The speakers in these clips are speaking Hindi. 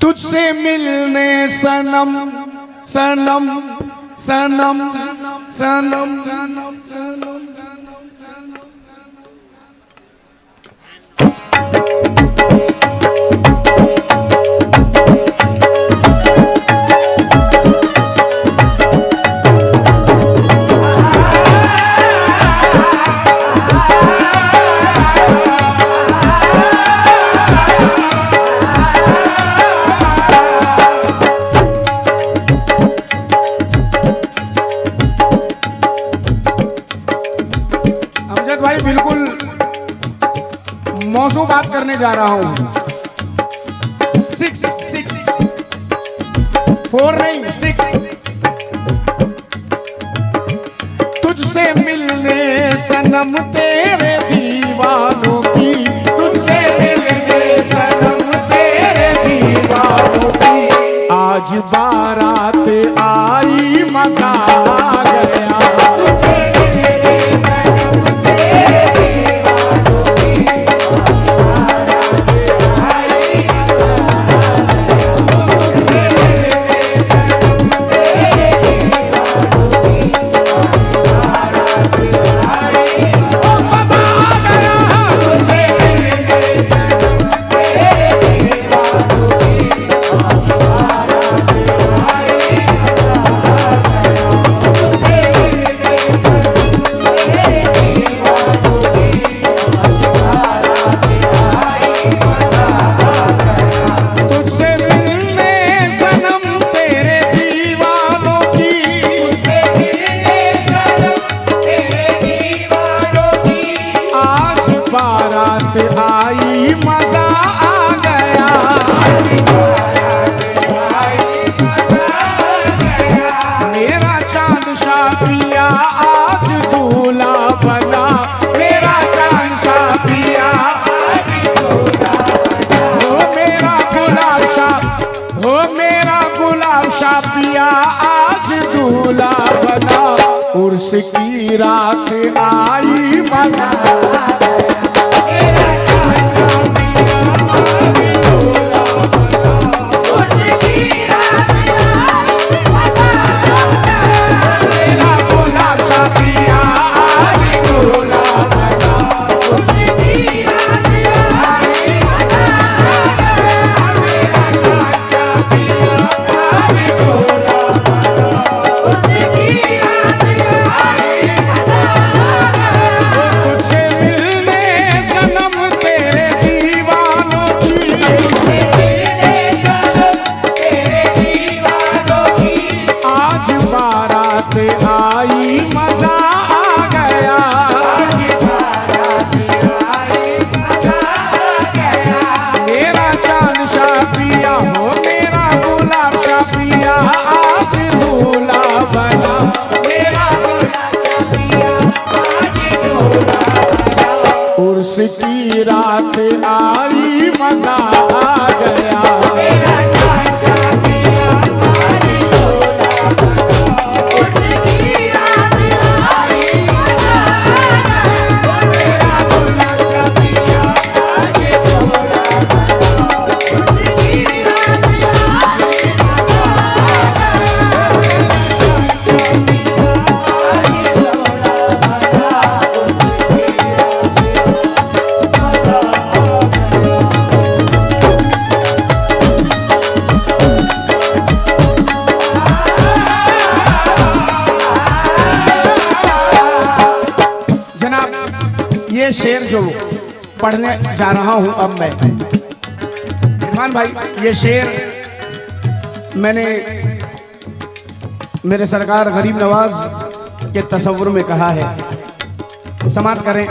तुझसे मिलने सनम सनम सनम सनम सनम सनम। भाई बिल्कुल मौसू बात करने जा रहा हूं। 6 6 4 नहीं 6। तुझसे मिलने सनम तेरे दीवानों की, तुझसे मिलने सनम तेरे दीवानों की। आज बारात आई मजा आ गया। आई मजा आ गया। मेरा चांद शापिया आज दूल्हा बना, मेरा चांद शापिया आज दूल्हा बना। हो मेरा गुलाब शाह, हो मेरा गुलाब शापिया आज दूल्हा बना। उर्स की रात आई मजा आई मजा आ गया। मेरा चांद शापिया, हो मेरा गुलाब शापिया आज दूल्हा बना। मेरा उर्स की रात आई मजा आ गया। ये शेर जो पढ़ने जा रहा हूं अब मैं, इरफान भाई, ये शेर मैंने मेरे सरकार गरीब नवाज के तस्वुर में कहा है। समाप्त करें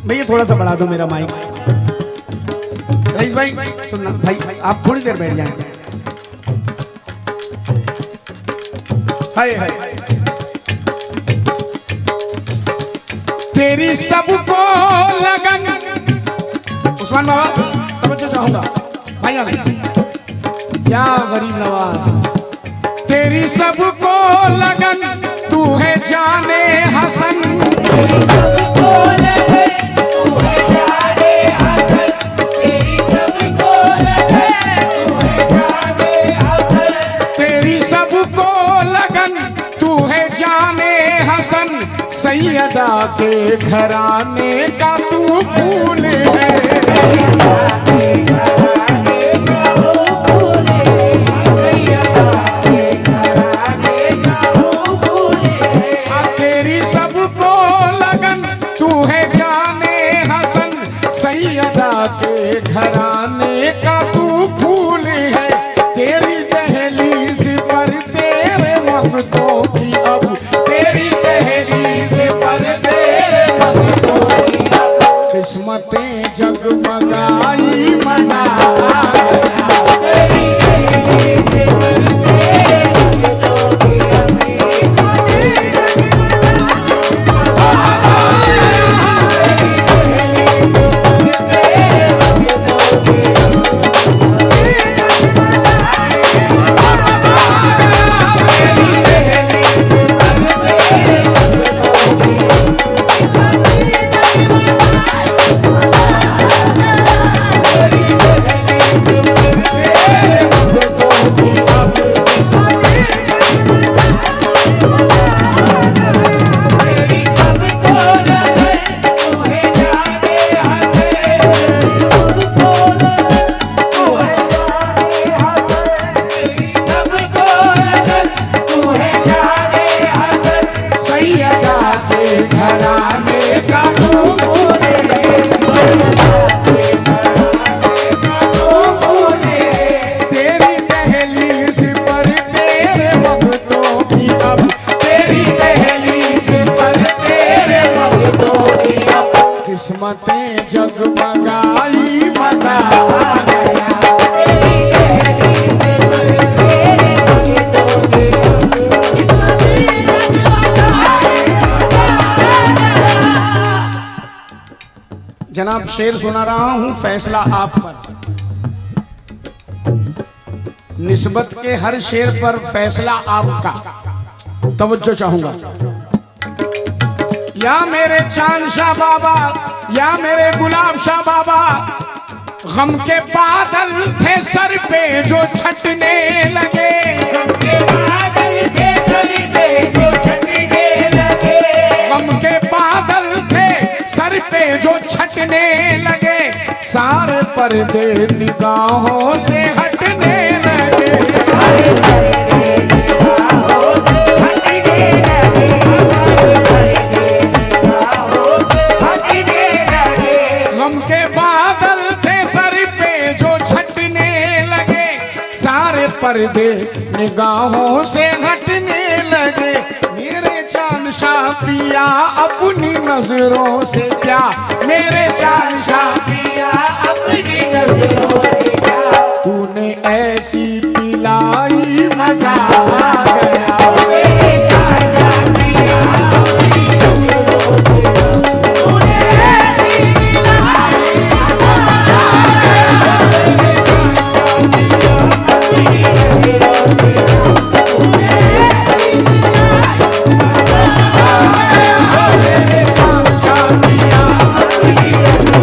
भैया, थोड़ा सा बढ़ा दो मेरा माइक। रईस भाई सुनना, भाई आप थोड़ी देर बैठ जाएं। हाय हाय तेरी सबको लगन, उस्मान बाबा तवज्जो चाहूंगा भाई। क्या गरीब नवाज, तेरी सबको लगन, तू है जाने हसन। तू है जाने हसन, तेरी सबको लगन, तू के घराने का तू फूल है। तेरी सबको लगन तू है जाने हसन, सैयदा के घराने का तू फूल है। तेरी दहलीज पर तेरे वक्तों की अब, तेरी दहलीज पर तेरे वक्तों की अब किस्मतें जगमगाई मजा आ गया। किस्मतें जगमगाई मजा आ गया। जनाब शेर सुना रहा हूं, फैसला आप पर। निस्बत के हर शेर पर फैसला आपका, तवज्जो चाहूंगा। या मेरे चांद शाह बाबा, या मेरे गुलाब शाह बाबा, गम के बादल थे सर पे जो छटने लगे, गम के बादल थे सर पे जो छटने लगे, गम के बादल थे सर पे जो छटने लगे, सारे पर्दे निगाहों से हटने लगे, सारे पर्दे निगाहों से हटने लगे, गम के बादल थे सर पे जो छटने लगे, सारे पर्दे निगाहों से हटने लगे। मेरे चांद शाह पिया अपनी नजरों से क्या, मेरे चांद शाह पिया अपनी नजरों से क्या, तूने ऐसी पिलाई मजा आ गया। मेरे चांद शाह पिया अपनी नजरों से तूने ऐसी पिलाई मजा आ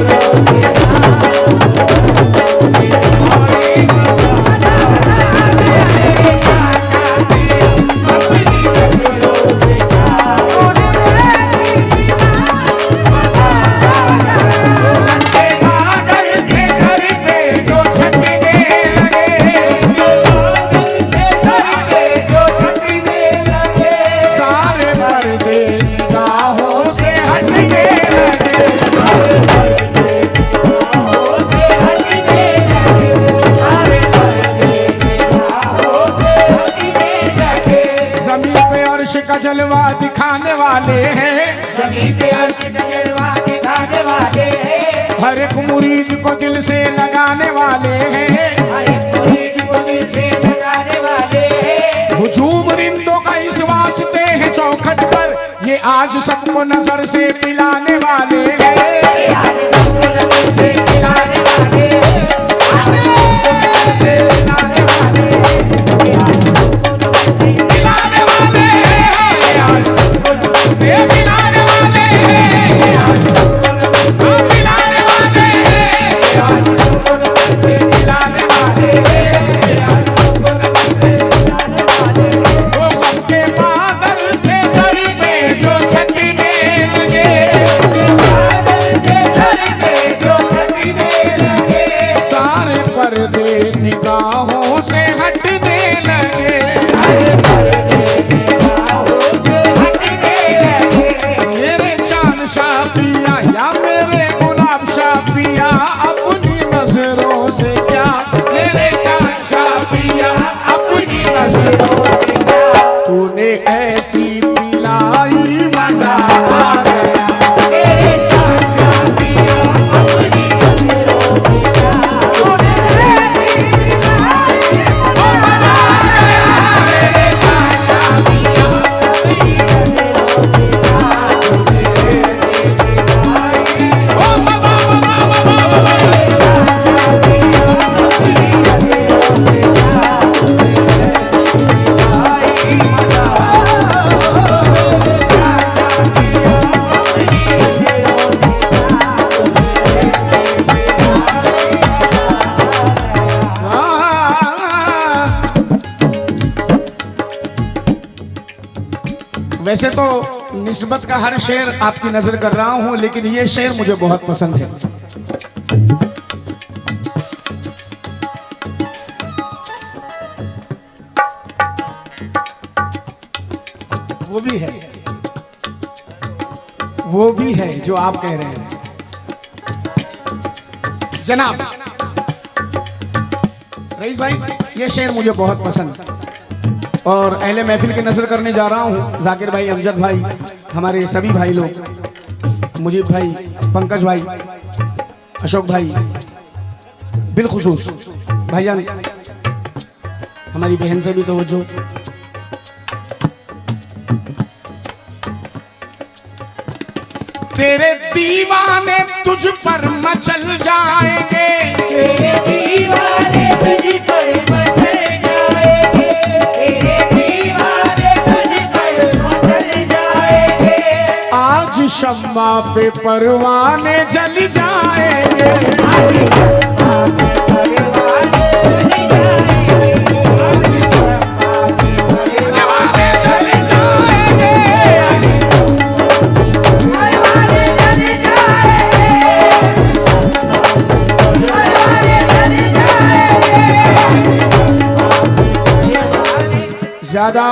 गया। का जलवा दिखाने वाले हैं, जमीन पे अर्श का जलवा दिखाने वाले हैं, हर एक मुरीद को दिल से लगाने वाले हैं, हर एक मुरीद को दिल से लगाने वाले हैं। हुजूम रिंदों का इस वास्ते है चौखट पर, ये आज सबको नजर से पिलाने वाले हैं, आज सबको नजर से पिलाने वाले हैं, जो छटने लगे निगाहों से हटने लगे, मेरे चांद शाह पिया या मेरे गुलाब शाह पिया अपनी नजरों से क्या, मेरे चांद शाह पिया अपनी नजरों से क्या, तूने ऐसी पिलाई मजा आ गया, मेरे चांद शाह पिया अपनी नजरों से क्या, तूने ऐसी पिलाई मजा आ गया, मेरे चांद शाह पिया अपनी नजरों से क्या, तूने ऐसी पिलाई ओ बाबा बाबा बाबा वैसे तो निस्बत का हर शेर आपकी नजर कर रहा हूं, लेकिन ये शेर मुझे बहुत पसंद है। वो भी है जो आप कह रहे हैं जनाब। रईस भाई, ये शेर मुझे बहुत पसंद, और अहले महफिल की नजर करने जा रहा हूँ। जाकिर भाई, अमजद भाई, हमारे सभी भाई लोग, मुजीब भाई, पंकज भाई, अशोक भाई, बिलखुसूस भाईजान, हमारी बहन से भी तवज्जो। तेरे दीवाने तुझ पर मचल जाएंगे, तेरे दीवाने तुझ पर मचल जाएंगे, तेरे दीवाने तुझ पर मचल जाएंगे। आज शम्मा पे परवाने जल जाएंगे, ज्यादा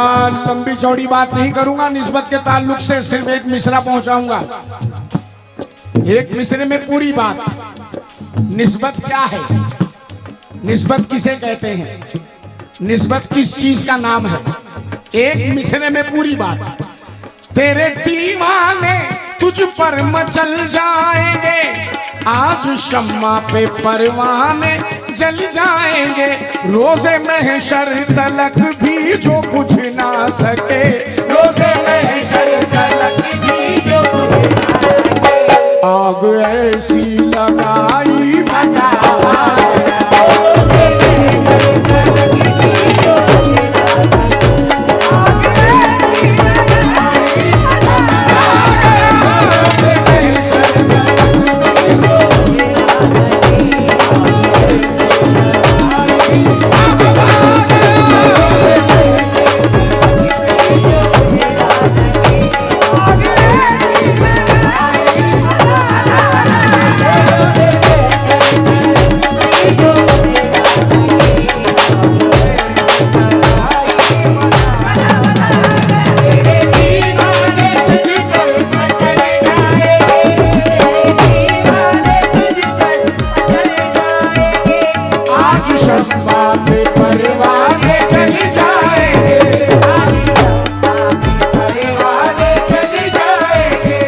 लंबी चौड़ी बात नहीं करूंगा। निस्बत के ताल्लुक से सिर्फ एक मिसरा पहुंचाऊंगा, एक मिसरे में पूरी बात। निस्बत क्या है, निस्बत किसे कहते हैं, निस्बत किस चीज का नाम है, एक मिसरे में पूरी बात। तेरे दीवाने तुझ पर मचल जाएंगे, आज शम्मा पे परवाने जल जाएंगे। रोजे महशर तलक भी जो बुझ ना सके, रोजे महशर तलक भी जो बुझ ना सके। आग ऐसी लगाई मजा आ गया, रोजे महशर तलक भी जो बुझ ना सके। आग ऐसी लगाई मजा आ गया,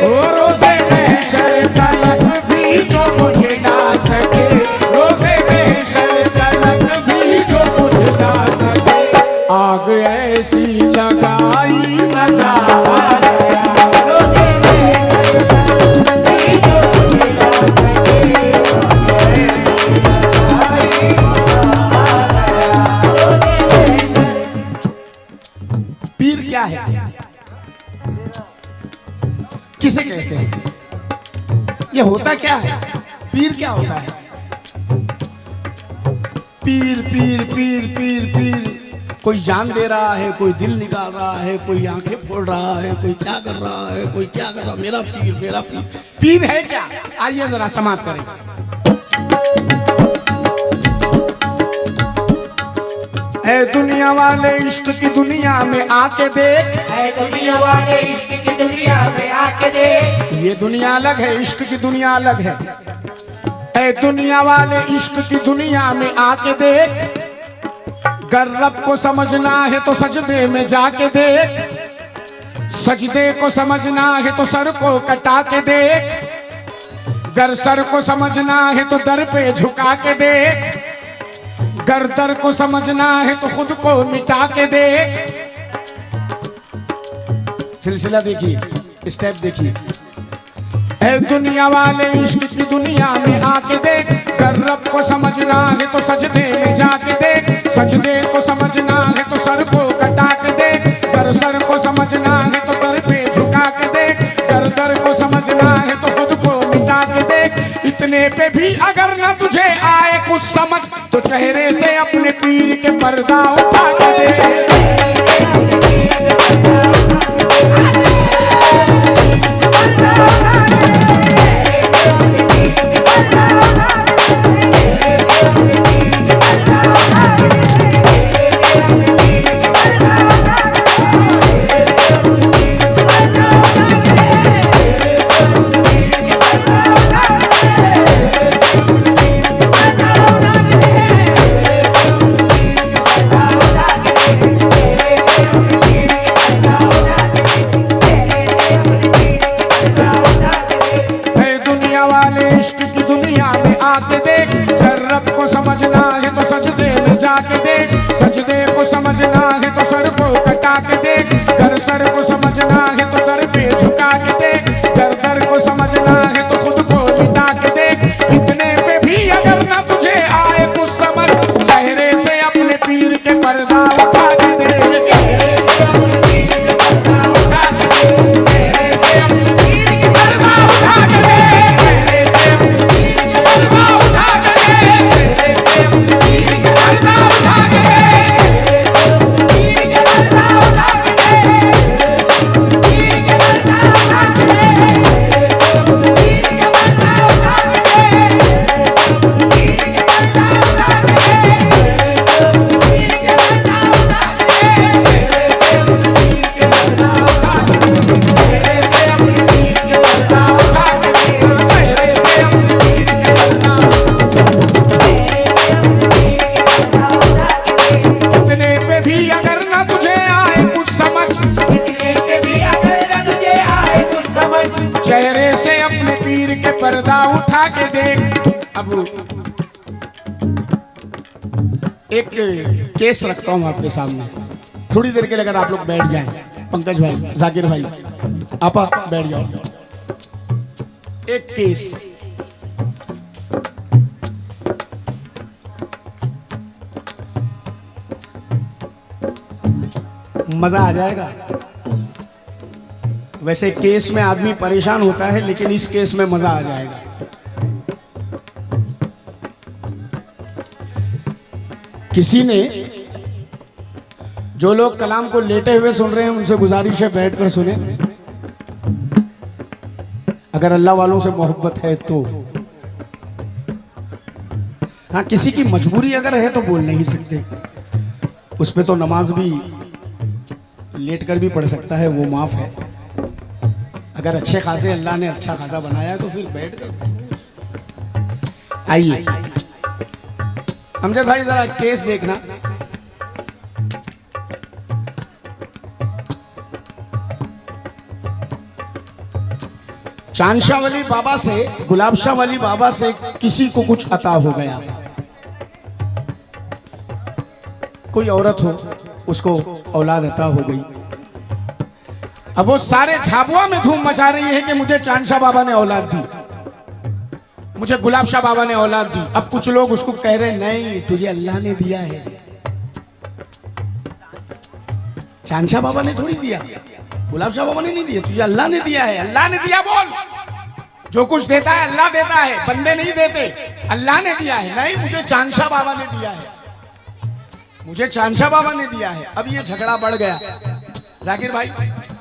रोजे महशर तलक भी जो बुझ ना सके। आग ऐसी लगाई मजा आ गया, पीर क्या है, किसे कहते हैं, ये होता क्या है, पीर क्या होता है। पीर पीर पीर पीर पीर, कोई जान दे रहा है, कोई दिल निकाल रहा है, कोई आंखें फोड़ रहा है, कोई क्या कर रहा है, कोई क्या कर रहा है। मेरा पीर, मेरा पीर, पीर है क्या? आइए जरा समाप्त करें। ऐ दुनिया वाले इश्क की दुनिया में आके देख, ऐ दुनिया वाले इश्क की दुनिया में आके देख। ये दुनिया अलग है, इश्क की दुनिया अलग है। ऐ दुनिया वाले इश्क की दुनिया में आके देख, गर रब को समझना है तो सजदे में जाके देख, सजदे को समझना है तो सर को कटा के देख, गर सर को समझना है तो दर पे झुका के देख, गर दर को समझना है तो खुद को मिटा के देख। सिलसिला देखिए, स्टेप देखिए। ऐ दुनिया वाले इश्क की दुनिया में आके देख, गर रब को समझना है तो सजदे में जाके देख, सजदे को समझना है तो सर को कटा के देख, गर सर को समझना है तो दर पे झुका के देख, गर दर को समझना है तो खुद को मिटा के देख। इतने पे भी अगर न तुझे आए कुछ समझ तो चेहरे से अपने पीर के पर्दा उठा के देख। पर्दा उठा के देख। अब एक केस रखता हूं आपके सामने, थोड़ी देर के लिए अगर आप लोग बैठ जाएं, पंकज भाई, जाकिर भाई, आपा बैठ जाओ। एक केस, मजा आ जाएगा। वैसे केस में आदमी परेशान होता है, लेकिन इस केस में मजा आ जाएगा। किसी ने, जो लोग कलाम को लेटे हुए सुन रहे हैं उनसे गुजारिश है बैठकर सुने, अगर अल्लाह वालों से मोहब्बत है तो। हाँ, किसी की मजबूरी अगर है तो बोल नहीं सकते, उस पर तो नमाज भी लेट कर भी पढ़ सकता है, वो माफ है। अगर अच्छे खासे अल्लाह ने अच्छा खासा बनाया तो फिर बैठ कर। आइए अमजद भाई, जरा केस देखना। चांदशाह वली बाबा से, गुलाब शाह वली बाबा से किसी को कुछ अता हो गया। कोई औरत हो, उसको औलाद अता हो गई। अब वो सारे झाबुआ में धूम मचा रही है कि मुझे चांदशाह बाबा ने औलाद दी, मुझे गुलाब शाह बाबा ने औलाद दी। अब कुछ लोग उसको कह रहे नहीं, तुझे अल्लाह ने दिया है, चांदशाह बाबा ने थोड़ी दिया, गुलाब शाह बाबा ने नहीं दिया, तुझे अल्लाह ने दिया है। अल्लाह ने दिया बोल, जो कुछ देता है अल्लाह देता है, बंदे नहीं देते। अल्लाह ने दिया है, नहीं मुझे चांदशाह बाबा ने दिया है, मुझे चांदशाह बाबा ने दिया है। अब ये झगड़ा बढ़ गया, जाकिर भाई,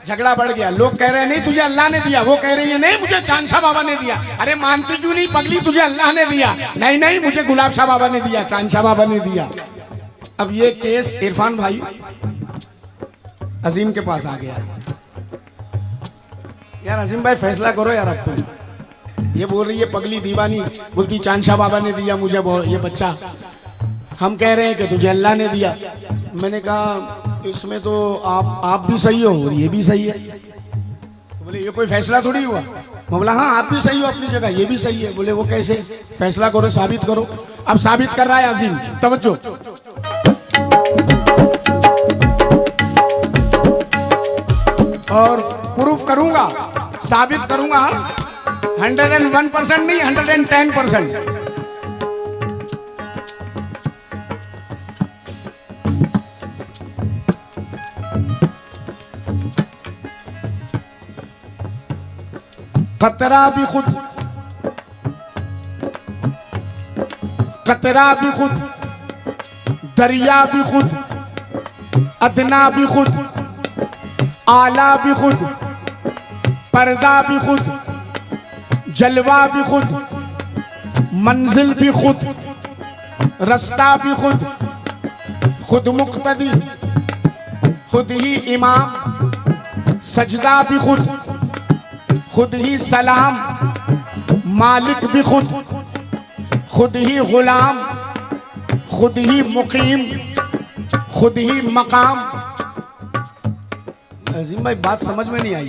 झगड़ा बढ़ गया। लोग कह रहे हैं नहीं तुझे अल्लाह ने दिया, वो कह रही है नहीं मुझे चांदशाह बाबा ने दिया। अरे मानती क्यों नहीं पगली, तुझे अल्लाह ने दिया। नहीं नहीं, मुझे गुलाब शाह बाबा ने दिया, चांदशाह बाबा ने दिया। अब ये केस इरफान भाई अजीम के पास आ गया। यार अजीम भाई फैसला करो यार अब तुम। ये बोल रही है पगली दीवानी, बोलती चांदशाह बाबा ने दिया मुझे ये बच्चा, हम कह रहे हैं कि तुझे अल्लाह ने दिया। मैंने कहा इसमें तो आप भी सही हो और ये भी सही है। तो बोले ये कोई फैसला थोड़ी हुआ। मैं बोला हाँ आप भी सही हो अपनी जगह, ये भी सही है। बोले वो कैसे? फैसला करो, साबित करो। अब साबित कर रहा है अजीम, तवज्जो। और प्रूफ करूंगा, साबित करूंगा 101% नहीं 110%। कतरा भी खुद, कतरा भी खुद, दरिया भी खुद, अदना भी खुद, आला भी खुद, पर्दा भी खुद, जलवा भी खुद, मंजिल भी खुद, रास्ता भी खुद, खुद मुक्तदी, खुद ही इमाम, सजदा भी खुद, खुद ही सलाम, मालिक भी खुद, खुद ही गुलाम, खुद ही मुकीम, खुद ही मकाम। अजीम भाई बात समझ में नहीं आई।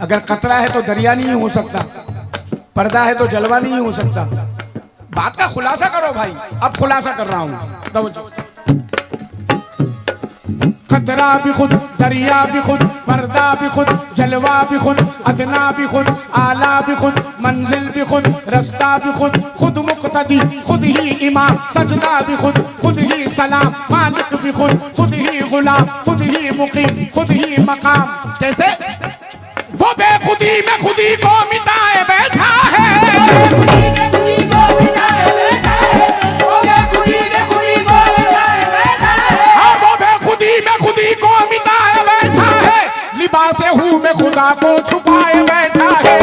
अगर कतरा है तो दरिया नहीं हो सकता, पर्दा है तो जलवा नहीं हो सकता। बात का खुलासा करो भाई। अब खुलासा कर रहा हूं, तवज्जो। कतरा भी खुद, दरिया भी खुद, पर्दा भी खुद, जलवा भी खुद, अदना भी खुद, आला भी खुद, मंजिल भी खुद, रास्ता भी खुद, खुद मुक्तदी, खुद ही इमाम, सजदा भी खुद, खुद ही सलाम, मालिक भी खुद ही गुलाम, खुद ही मुकीम, खुद ही मकाम। जैसे वो बेखुदी में खुदी को मिटाए बैठा है, लिबासे हूँ मैं खुदा को छुपाए बैठा है।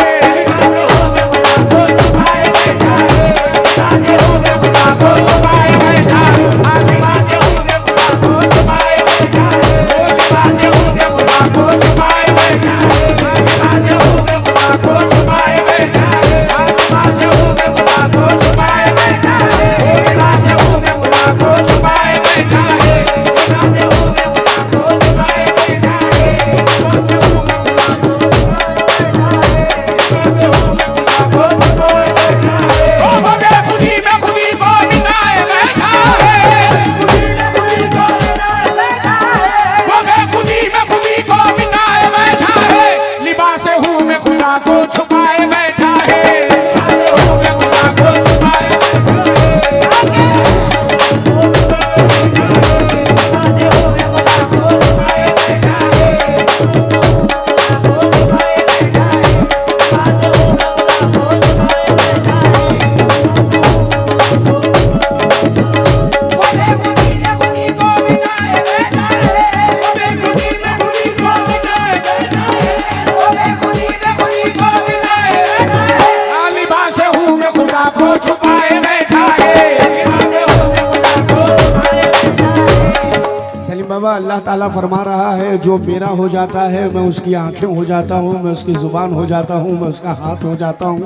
अल्लाह ताला फरमा रहा है जो मेरा हो जाता है मैं उसकी आंखें हो जाता हूँ, मैं उसकी जुबान हो जाता हूँ, मैं उसका हाथ हो जाता हूँ।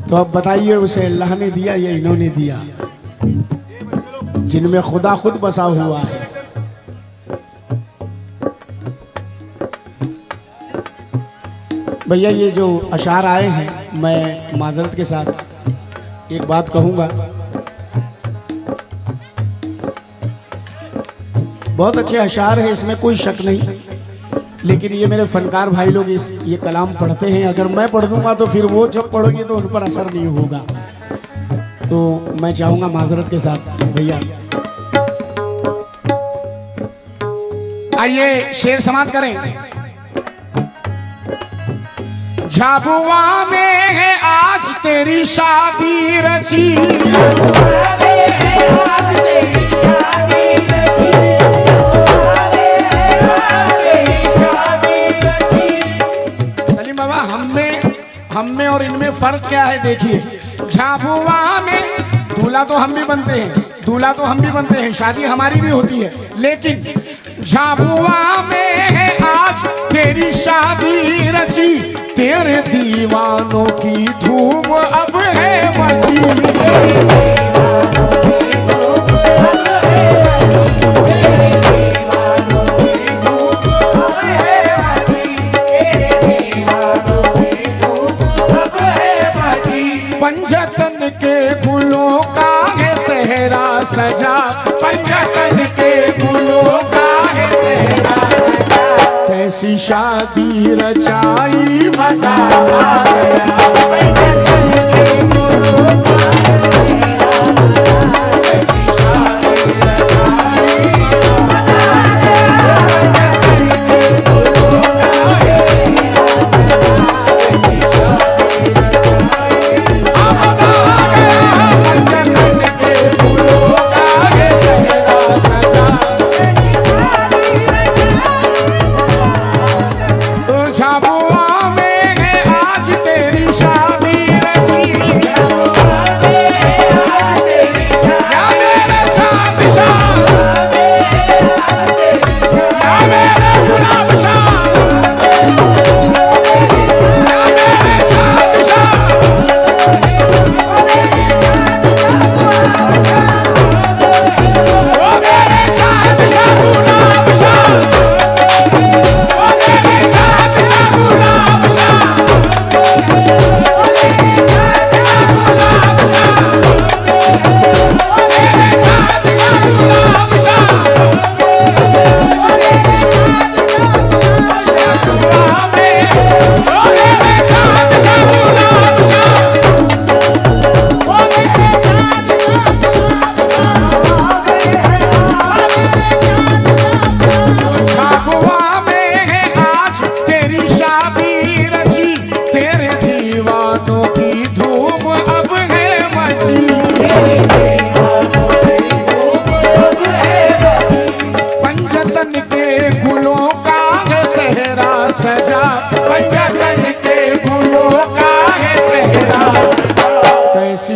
तो अब बताइए उसे अल्लाह ने दिया या इन्होंने दिया, जिनमें खुदा खुद बसा हुआ है। भैया ये जो अशार आए हैं, मैं माजरत के साथ एक बात कहूँगा, बहुत अच्छे अशार है, इसमें कोई शक नहीं। लेकिन ये मेरे फनकार भाई लोग ये कलाम पढ़ते हैं, अगर मैं पढ़ दूंगा तो फिर वो जब पढ़ोगे तो उन पर असर नहीं होगा। तो मैं चाहूँगा माजरत के साथ भैया आइए शेर समाप्त करें। झाबुआ में है आज तेरी शादी रची, सलीम बाबा हम में और इनमें फर्क क्या है देखिए। झाबुआ में दूल्हा दूल्हा तो हम भी बनते हैं, दूल्हा तो हम भी बनते हैं, शादी हमारी भी होती है, लेकिन झाबुआ में है आज तेरी शादी रची, तेरे दीवानों की धूम अब है मची। पंजतन के फूलों का है सेहरा सजा, पंजतन के फूलों का है सेहरा सजा, कैसी शादी रचाई मजा आ गया। पंजतन के फूलों का है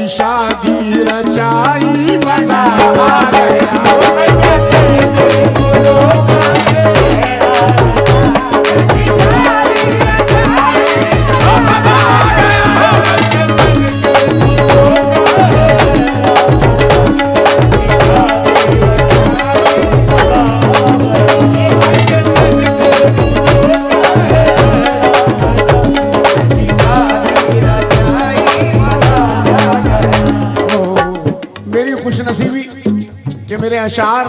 शादी रचाई मजा आ गया। खुशनसीबी कि मेरे अशार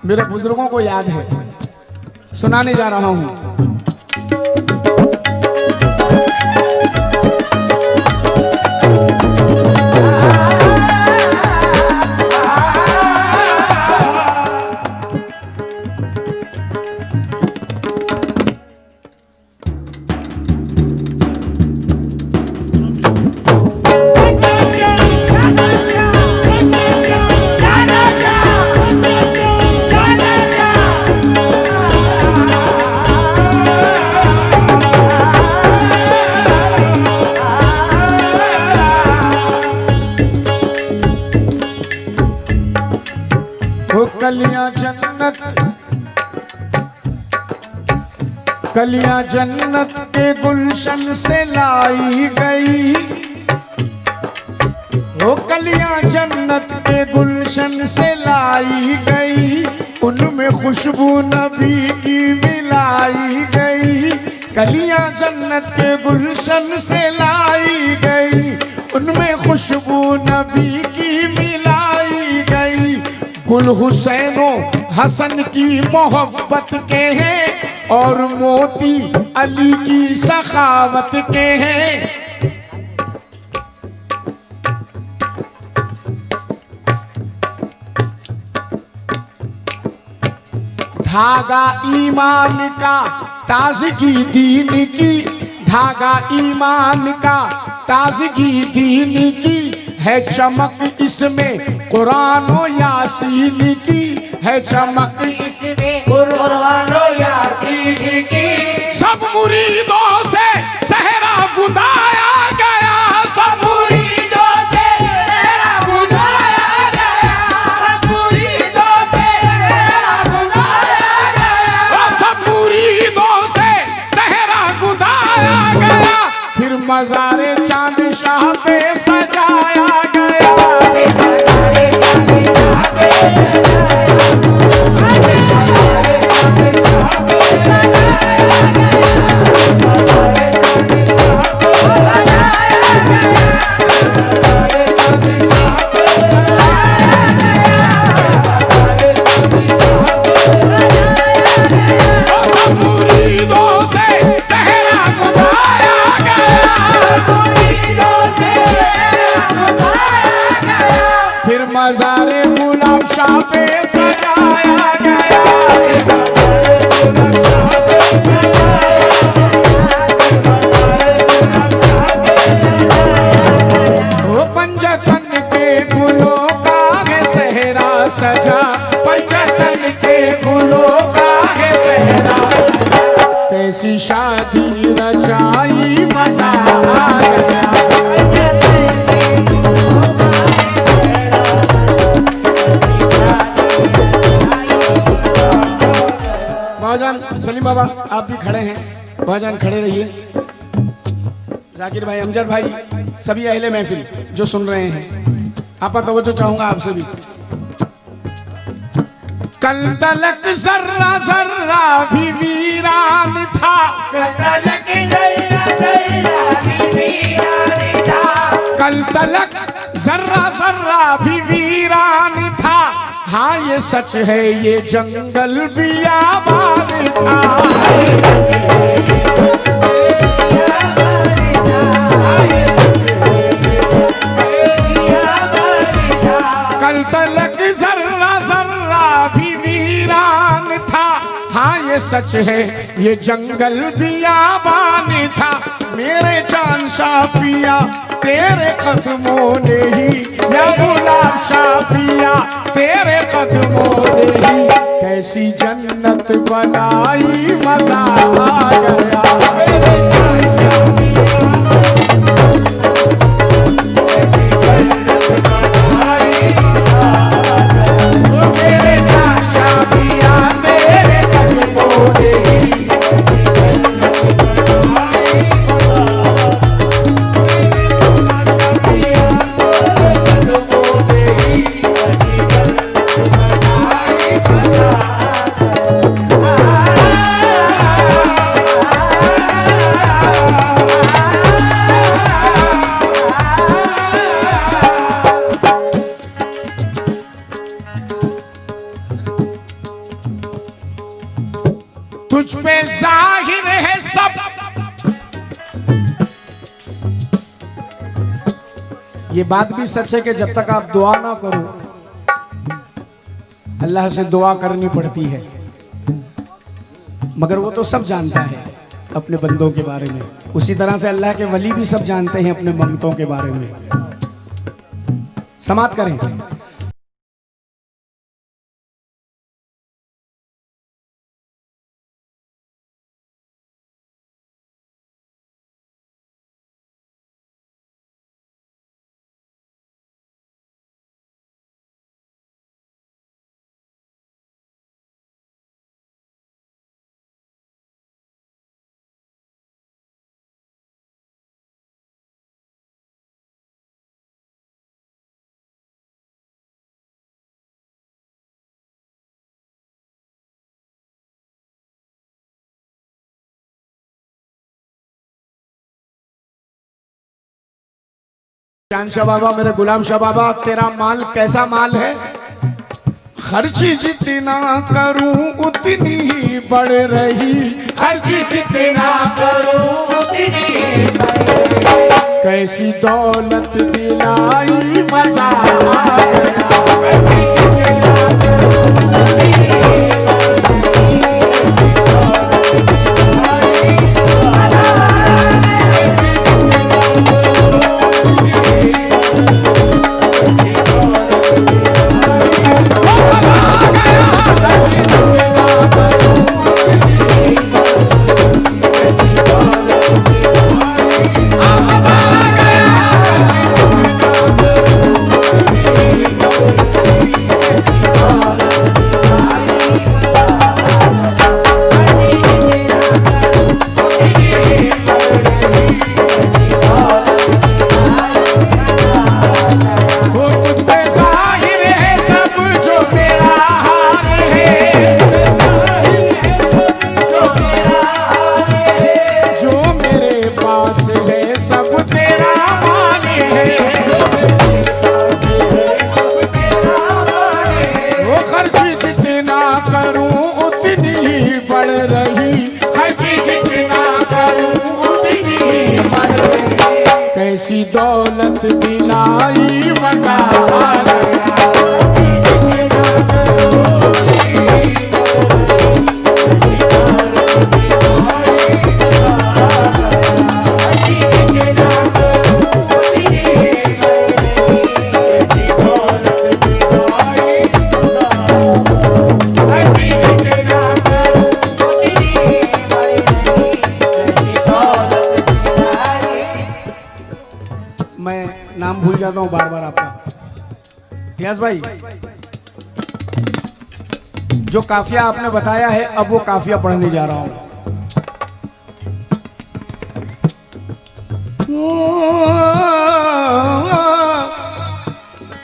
मेरे बुजुर्गों को याद है, सुनाने जा रहा हूं। कलियां जन्नत के गुलशन से लाई गई, वो कलियां जन्नत के गुलशन से लाई गई, उनमें खुशबू नबी की मिलाई गई। कलियां जन्नत के गुलशन से लाई गई, उनमें खुशबू नबी की मिलाई गई। गुल हुसैनो हसन की मोहब्बत के हैं और मोती अली की सखावत के हैं। धागा ईमान का ताज़गी दीन की, धागा ईमान का ताज़गी दीन की, है चमक इसमें कुरान व यासीन की, है चमक इसमें कुरान व यासीन की। सब मुरीदों से सहरा गुदाया गया, सब मुरीदों से सहरा गुदाया मेरे गुलाब शाह पे सजाया गया। वो पंजतन के गुलों का है सहरा सजा, पंजतन के गुलों का है सहरा। कैसी शादी रचाई मजा आ गया। भाईजान सलीम बाबा आप भी खड़े हैं, भाईजान खड़े रहिए। जाकिर भाई, अमजद भाई, सभी अहले महफिल जो सुन रहे हैं, आपका तवज्जो चाहूंगा आपसे भी। कल तलक जर्रा जर्रा भी वीरान था, कल तलक जर्रा जर्रा भी वीरान था। हाँ ये सच है ये जंगल बियाबान था। कल तलक जर्रा जर्रा भी वीरान था। हाँ ये सच है ये जंगल बियाबान था। मेरे जान शाह पिया तेरे कदमों ने ही, या गुलाब शाह पिया तेरे कदमों ने ही कैसी जन्नत बनाई मजा आ गया। मेरे जान शाह पिया तेरे कदमों ने ही तुझ पे जाहिर है सब। ये बात भी सच है कि जब तक आप दुआ ना करो, अल्लाह से दुआ करनी पड़ती है, मगर वो तो सब जानता है अपने बंदों के बारे में। उसी तरह से अल्लाह के वली भी सब जानते हैं अपने मंगतों के बारे में। समाप्त करें। जान शाह बाबा, मेरे गुलाम शाह बाबा, तेरा माल कैसा माल है? खर्च जितना करूं उतनी ही बढ़ रही, खर्च जितना करूं उतनी ही बढ़ रही। कैसी दौलत दिलाई मजा आ गया। कैसी दौलत दिलाई मजा आ गया। जाता हूँ बार बार आपका। यस भाई, जो काफिया आपने बताया है अब वो काफिया पढ़ने जा रहा हूं।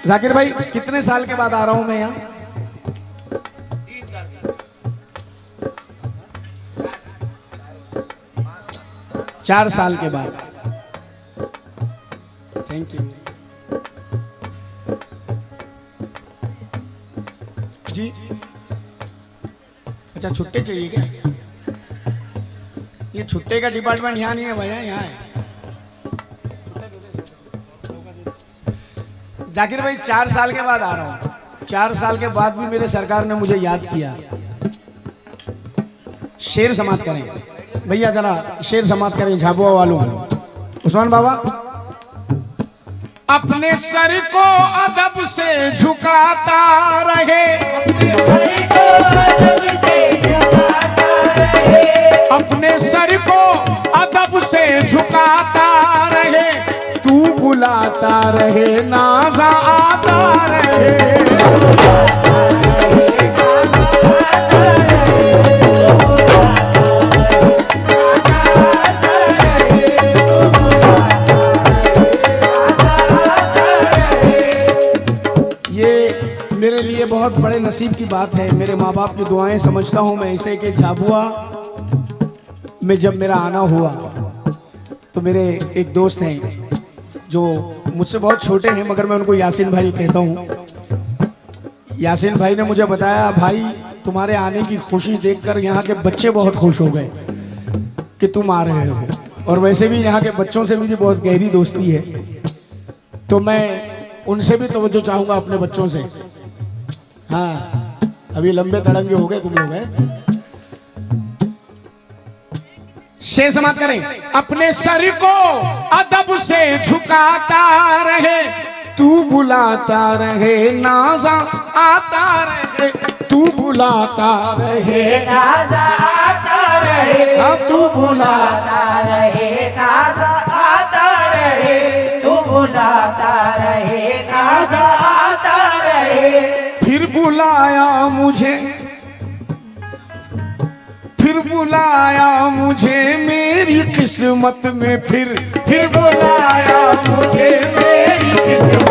जाकिर भाई कितने साल के बाद आ रहा हूं मैं यहाँ? 4 साल के बाद। थैंक यू जी। अच्छा छुट्टे चाहिए क्या? ये छुट्टे का डिपार्टमेंट यहाँ नहीं है भैया, यहाँ है। जाकिर भाई 4 साल के बाद आ रहा हूँ। 4 साल के बाद भी मेरे सरकार ने मुझे याद किया। शेर समाप्त करें भैया, जरा शेर समाप्त करें झाबुआ वालों। उस्मान बाबा, अपने सर को अदब से झुकाता रहे, अपने सर को अदब से झुकाता रहे, तू बुलाता रहे नाजा आता रहे। मेरे लिए बहुत बड़े नसीब की बात है। मेरे माँ बाप की दुआएं समझता हूँ मैं इसे कि झाबुआ में जब मेरा आना हुआ तो मेरे एक दोस्त हैं जो मुझसे बहुत छोटे हैं मगर मैं उनको यासीन भाई कहता हूँ। यासीन भाई ने मुझे बताया, भाई तुम्हारे आने की खुशी देखकर यहाँ के बच्चे बहुत खुश हो गए कि तुम आ रहे हो, और वैसे भी यहाँ के बच्चों से मेरी बहुत गहरी दोस्ती है, तो मैं उनसे भी तवज्जो चाहूँगा अपने बच्चों से। हाँ, अभी लंबे तड़ंगे हो गए तुम लोग हैं। शेर समाप्त करें। अपने सर को अदब से झुकाता रहे, तू बुलाता रहे नाजा आता रहे, तू बुलाता रहे नाजा आता रहे, हाँ, तू बुलाता रहे नाजा आता रहे, तू बुलाता रहे नाजा आता रहे। फिर बुलाया मुझे, फिर बुलाया मुझे मेरी किस्मत में, फिर बुलाया मुझे मेरी किस्मत